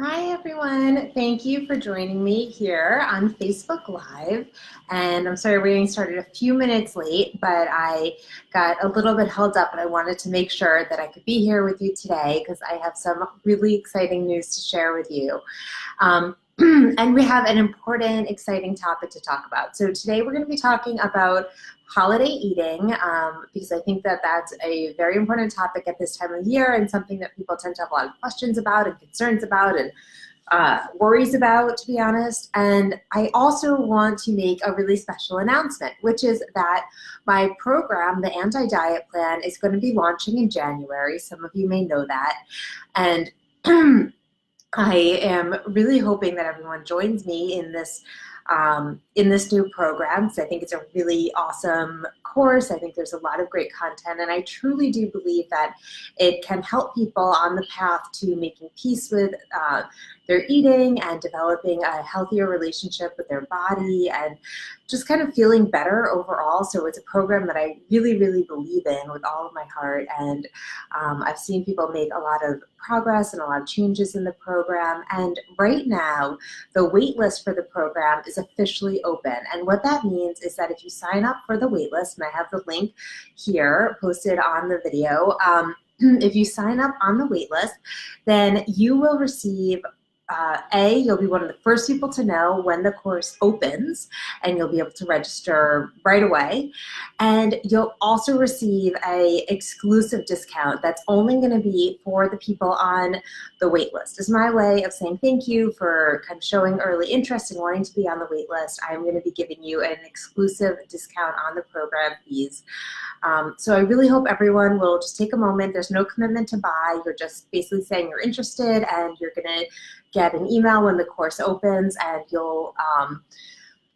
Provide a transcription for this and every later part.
Hi everyone, thank you for joining me here on Facebook Live. And I'm sorry we're getting started a few minutes late, but I got a little bit held up and I wanted to make sure that I could be here with you today because I have some really exciting news to share with you. And we have an important, exciting topic to talk about. So today we're going to be talking about holiday eating because I think that that's a very important topic at this time of year and something that people tend to have a lot of questions about and concerns about and worries about, to be honest. And I also want to make a really special announcement, which is that my program, the Anti-Diet Plan, is going to be launching in January. Some of you may know that. And I am really hoping that everyone joins me in this new program. So I think it's a really awesome course. I think there's a lot of great content, and I truly do believe that it can help people on the path to making peace with their eating and developing a healthier relationship with their body and just kind of feeling better overall. So it's a program that I really, really believe in with all of my heart, and I've seen people make a lot of progress and a lot of changes in the program. And right now, the wait list for the program is officially open. And what that means is that if you sign up for the wait list, and I have the link here posted on the video, if you sign up on the wait list, then you will receive you'll be one of the first people to know when the course opens, and you'll be able to register right away. And you'll also receive a exclusive discount that's only going to be for the people on the wait list. It's my way of saying thank you for kind of showing early interest and wanting to be on the wait list. I'm going to be giving you an exclusive discount on the program fees. So I really hope everyone will just take a moment. There's no commitment to buy. You're just basically saying you're interested, and you're going to get an email when the course opens, and you'll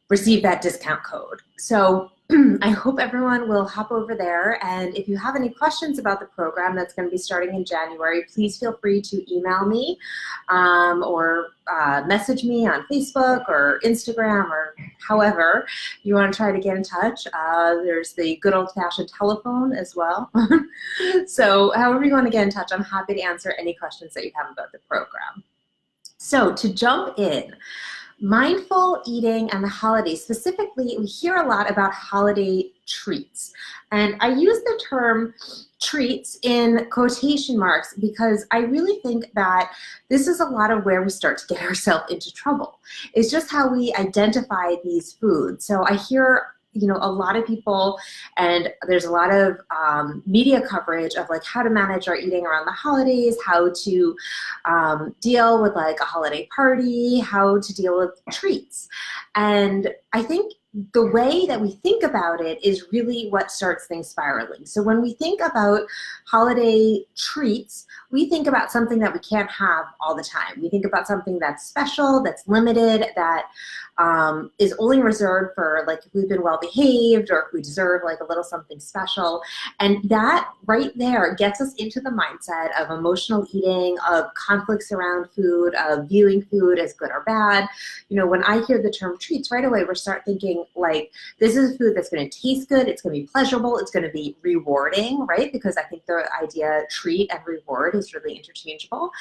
receive that discount code. So I hope everyone will hop over there, and if you have any questions about the program that's going to be starting in January, please feel free to email me or message me on Facebook or Instagram or however you want to try to get in touch. There's the good old-fashioned telephone as well. So however you want to get in touch, I'm happy to answer any questions that you have about the program. So to jump in, mindful eating and the holidays, specifically, we hear a lot about holiday treats. And I use the term treats in quotation marks because I really think that this is a lot of where we start to get ourselves into trouble. It's just how we identify these foods. So I hear a lot of people, and there's a lot of media coverage of like how to manage our eating around the holidays, how to deal with like a holiday party, how to deal with treats. And I think the way that we think about it is really what starts things spiraling. So when we think about holiday treats, we think about something that we can't have all the time. We think about something that's special, that's limited, that is only reserved for like if we've been well behaved or if we deserve like a little something special. And that right there gets us into the mindset of emotional eating, of conflicts around food, of viewing food as good or bad. When I hear the term treats, right away we start thinking like this is food that's going to taste good, it's going to be pleasurable, it's going to be rewarding, right? Because I think the idea treat and reward is really interchangeable.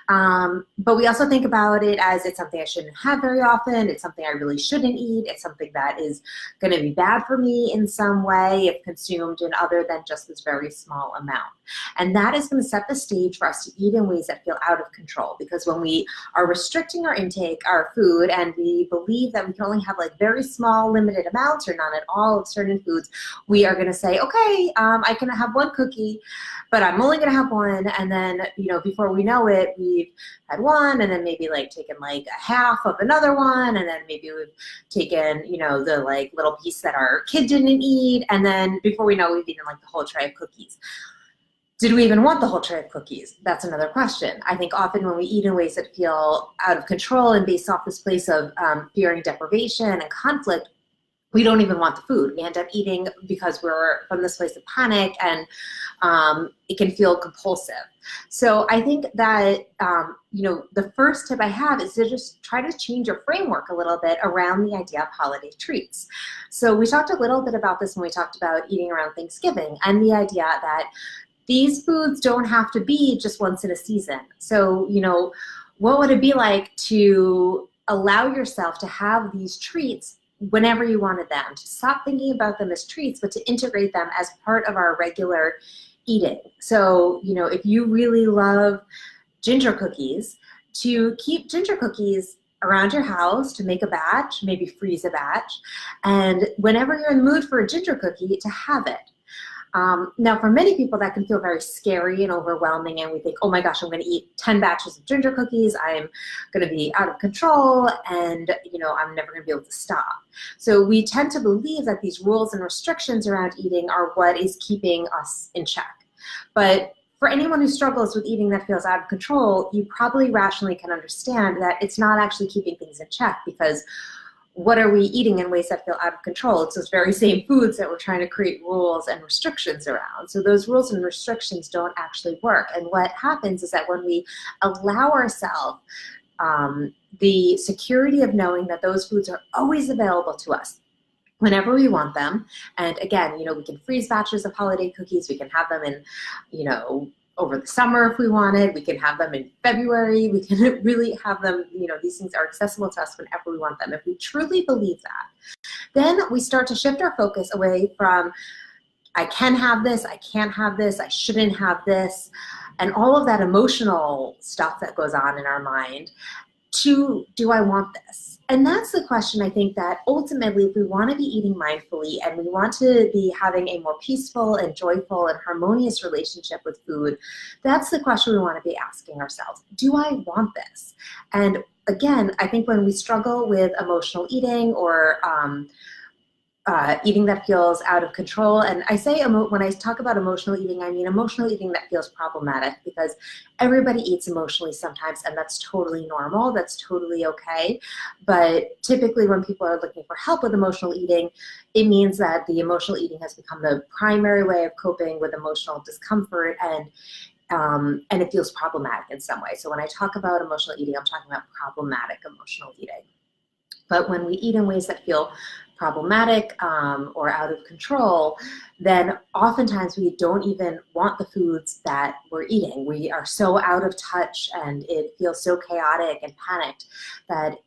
But we also think about it as it's something I shouldn't have very often, it's something I really shouldn't eat, it's something that is going to be bad for me in some way if consumed in other than just this very small amount. And that is going to set the stage for us to eat in ways that feel out of control, because when we are restricting our intake, our food, and we believe that we can only have like very small limited amounts or none at all of certain foods, we are going to say, okay, I can have one cookie, but I'm only going to have one. And then, before we know it, we've had one, and then maybe like taken like a half of another one, and then maybe we've taken, the like little piece that our kid didn't eat, and then before we know, we've eaten like the whole tray of cookies. Did we even want the whole tray of cookies? That's another question. I think often when we eat in ways that feel out of control and based off this place of fearing deprivation and conflict, we don't even want the food. We end up eating because we're from this place of panic, and it can feel compulsive. So I think that, the first tip I have is to just try to change your framework a little bit around the idea of holiday treats. So we talked a little bit about this when we talked about eating around Thanksgiving, and the idea that these foods don't have to be just once in a season. So, what would it be like to allow yourself to have these treats whenever you wanted them, to stop thinking about them as treats, but to integrate them as part of our regular eating? So, if you really love ginger cookies, to keep ginger cookies around your house, to make a batch, maybe freeze a batch, and whenever you're in the mood for a ginger cookie, to have it. Now, for many people, that can feel very scary and overwhelming, and we think, oh my gosh, I'm going to eat 10 batches of ginger cookies, I'm going to be out of control, and I'm never going to be able to stop. So we tend to believe that these rules and restrictions around eating are what is keeping us in check. But for anyone who struggles with eating that feels out of control, you probably rationally can understand that it's not actually keeping things in check, because what are we eating in ways that feel out of control? It's those very same foods that we're trying to create rules and restrictions around. So those rules and restrictions don't actually work. And what happens is that when we allow ourselves the security of knowing that those foods are always available to us whenever we want them, and again, we can freeze batches of holiday cookies, we can have them in, over the summer if we wanted, we can have them in February, we can really have them, these things are accessible to us whenever we want them. If we truly believe that, then we start to shift our focus away from, I can have this, I can't have this, I shouldn't have this, and all of that emotional stuff that goes on in our mind, to, do I want this? And that's the question, I think, that ultimately, if we want to be eating mindfully and we want to be having a more peaceful and joyful and harmonious relationship with food, that's the question we want to be asking ourselves. Do I want this? And again, I think when we struggle with emotional eating or eating that feels out of control. And I say, when I talk about emotional eating, I mean emotional eating that feels problematic, because everybody eats emotionally sometimes, and that's totally normal, that's totally okay. But typically when people are looking for help with emotional eating, it means that the emotional eating has become the primary way of coping with emotional discomfort, and it feels problematic in some way. So when I talk about emotional eating, I'm talking about problematic emotional eating. But when we eat in ways that feel problematic or out of control, then oftentimes we don't even want the foods that we're eating. We are so out of touch, and it feels so chaotic and panicked that,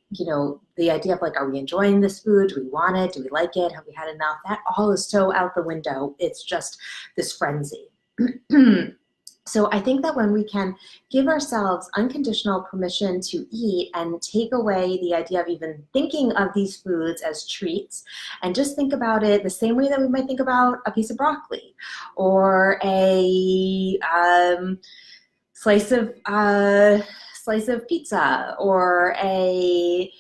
the idea of like, are we enjoying this food? Do we want it? Do we like it? Have we had enough? That all is so out the window. It's just this frenzy. So I think that when we can give ourselves unconditional permission to eat and take away the idea of even thinking of these foods as treats, and just think about it the same way that we might think about a piece of broccoli or a slice of pizza or a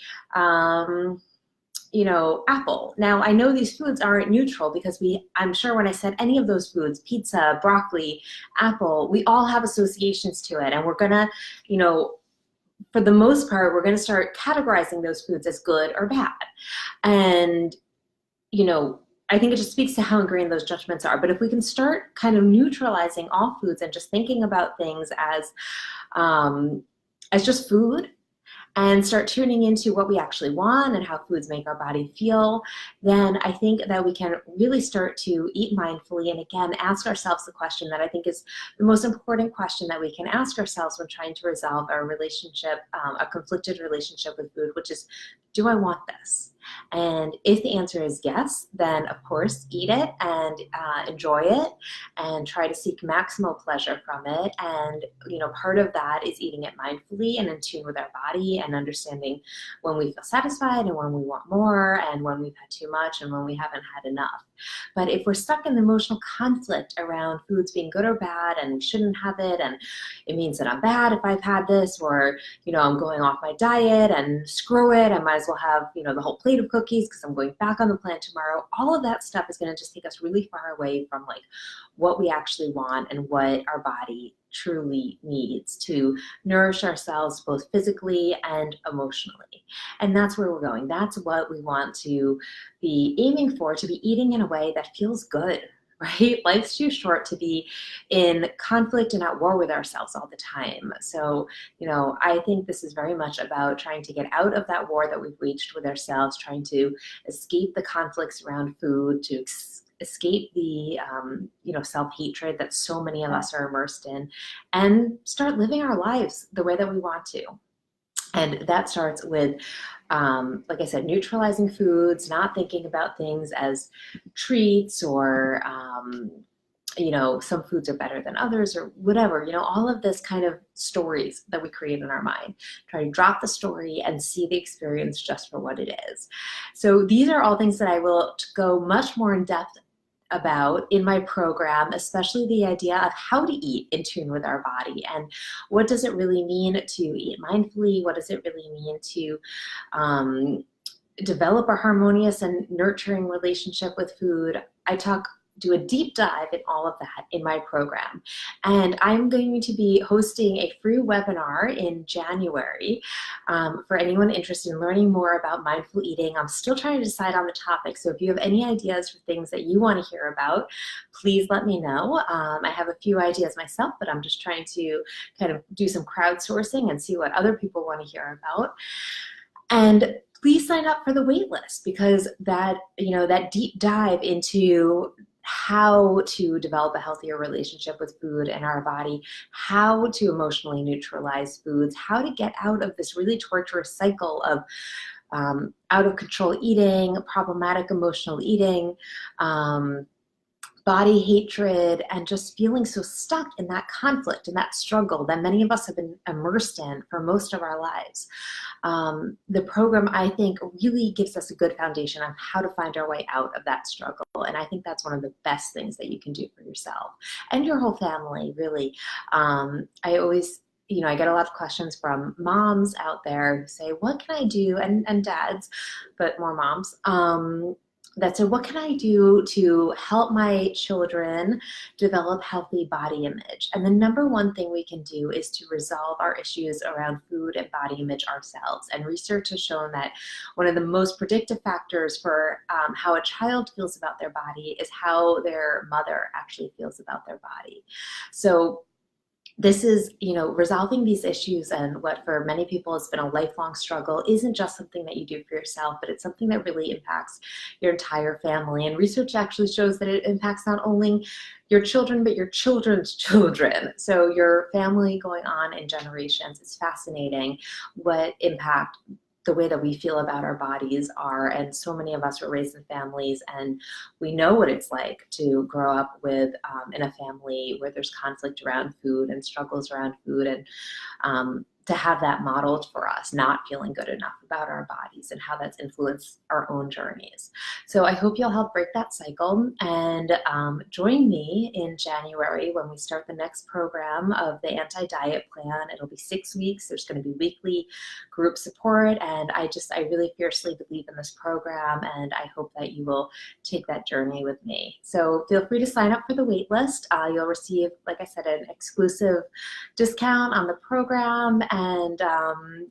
apple. Now, I know these foods aren't neutral, because I'm sure when I said any of those foods, pizza, broccoli, apple, we all have associations to it. And we're gonna, for the most part, we're gonna start categorizing those foods as good or bad. And, I think it just speaks to how ingrained those judgments are. But if we can start kind of neutralizing all foods and just thinking about things as just food, and start tuning into what we actually want and how foods make our body feel, then I think that we can really start to eat mindfully, and again, ask ourselves the question that I think is the most important question that we can ask ourselves when trying to resolve our relationship, a conflicted relationship with food, which is, do I want this? And if the answer is yes, then of course eat it and enjoy it and try to seek maximal pleasure from it. And part of that is eating it mindfully and in tune with our body, and understanding when we feel satisfied and when we want more, and when we've had too much and when we haven't had enough. But if we're stuck in the emotional conflict around foods being good or bad, and we shouldn't have it, and it means that I'm bad if I've had this, or I'm going off my diet and screw it, I might as well have the whole plate of cookies because I'm going back on the plan tomorrow, all of that stuff is going to just take us really far away from like what we actually want and what our body truly needs to nourish ourselves both physically and emotionally. And that's where we're going. That's what we want to be aiming for, to be eating in a way that feels good, right? Life's too short to be in conflict and at war with ourselves all the time. So, I think this is very much about trying to get out of that war that we've waged with ourselves, trying to escape the conflicts around food, to escape the self-hatred that so many of us are immersed in, and start living our lives the way that we want to. And that starts with, like I said, neutralizing foods, not thinking about things as treats or, you know, some foods are better than others or whatever, you know, all of this kind of stories that we create in our mind. Try to drop the story and see the experience just for what it is. So these are all things that I will go much more in depth about in my program, especially the idea of how to eat in tune with our body and what does it really mean to eat mindfully? What does it really mean to develop a harmonious and nurturing relationship with food? Do a deep dive in all of that in my program. And I'm going to be hosting a free webinar in January for anyone interested in learning more about mindful eating. I'm still trying to decide on the topic, so if you have any ideas for things that you want to hear about, please let me know. I have a few ideas myself, but I'm just trying to kind of do some crowdsourcing and see what other people want to hear about. And please sign up for the wait list, because that, you know, that deep dive into how to develop a healthier relationship with food and our body, how to emotionally neutralize foods, how to get out of this really torturous cycle of out of control eating, problematic emotional eating, body hatred, and just feeling so stuck in that conflict and that struggle that many of us have been immersed in for most of our lives. The program, I think, really gives us a good foundation on how to find our way out of that struggle. And I think that's one of the best things that you can do for yourself and your whole family, really. I always, you know, I get a lot of questions from moms out there who say, what can I do? And dads, but more moms. That said, what can I do to help my children develop healthy body image? And the number one thing we can do is to resolve our issues around food and body image ourselves. And research has shown that one of the most predictive factors for how a child feels about their body is how their mother actually feels about their body. So this is, you know, resolving these issues, and what for many people has been a lifelong struggle, isn't just something that you do for yourself, but it's something that really impacts your entire family. And research actually shows that it impacts not only your children, but your children's children. So your family going on in generations. It's fascinating what impact the way that we feel about our bodies are. And so many of us were raised in families, and we know what it's like to grow up with in a family where there's conflict around food and struggles around food, and to have that modeled for us, not feeling good enough about our bodies, and how that's influenced our own journeys. So I hope you'll help break that cycle, and join me in January when we start the next program of the Anti-Diet Plan. It'll be 6 weeks. There's going to be weekly group support, and I really fiercely believe in this program, and I hope that you will take that journey with me. So feel free to sign up for the wait list. You'll receive, like I said, an exclusive discount on the program, and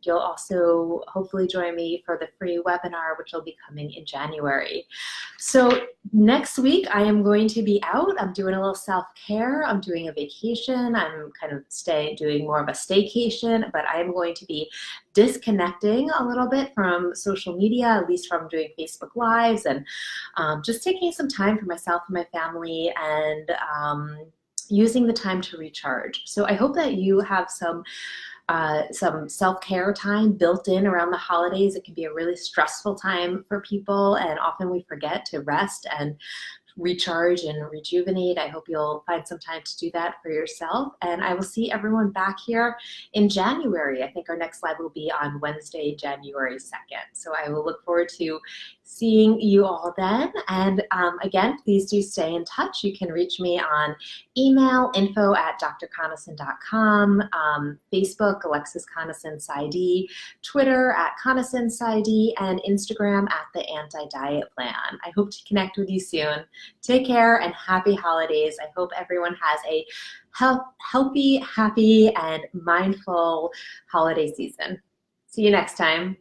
you'll also hopefully join me for the free webinar, which will be coming in January. So next week I am going to be out. I'm doing a little self-care. I'm doing a vacation. I'm kind of doing more of a staycation, but I am going to be disconnecting a little bit from social media, at least from doing Facebook Lives, and just taking some time for myself and my family, and using the time to recharge. So I hope that you have some self-care time built in around the holidays. It can be a really stressful time for people, and often we forget to rest and recharge and rejuvenate. I hope you'll find some time to do that for yourself. And I will see everyone back here in January. I think our next live will be on Wednesday, January 2nd. So I will look forward to seeing you all then. And again, please do stay in touch. You can reach me on email, info@drconison.com, Facebook, Alexis Conison Psy.D, Twitter @Conison Psy.D, and Instagram @The Anti-Diet Plan. I hope to connect with you soon. Take care and happy holidays. I hope everyone has a healthy, happy, and mindful holiday season. See you next time.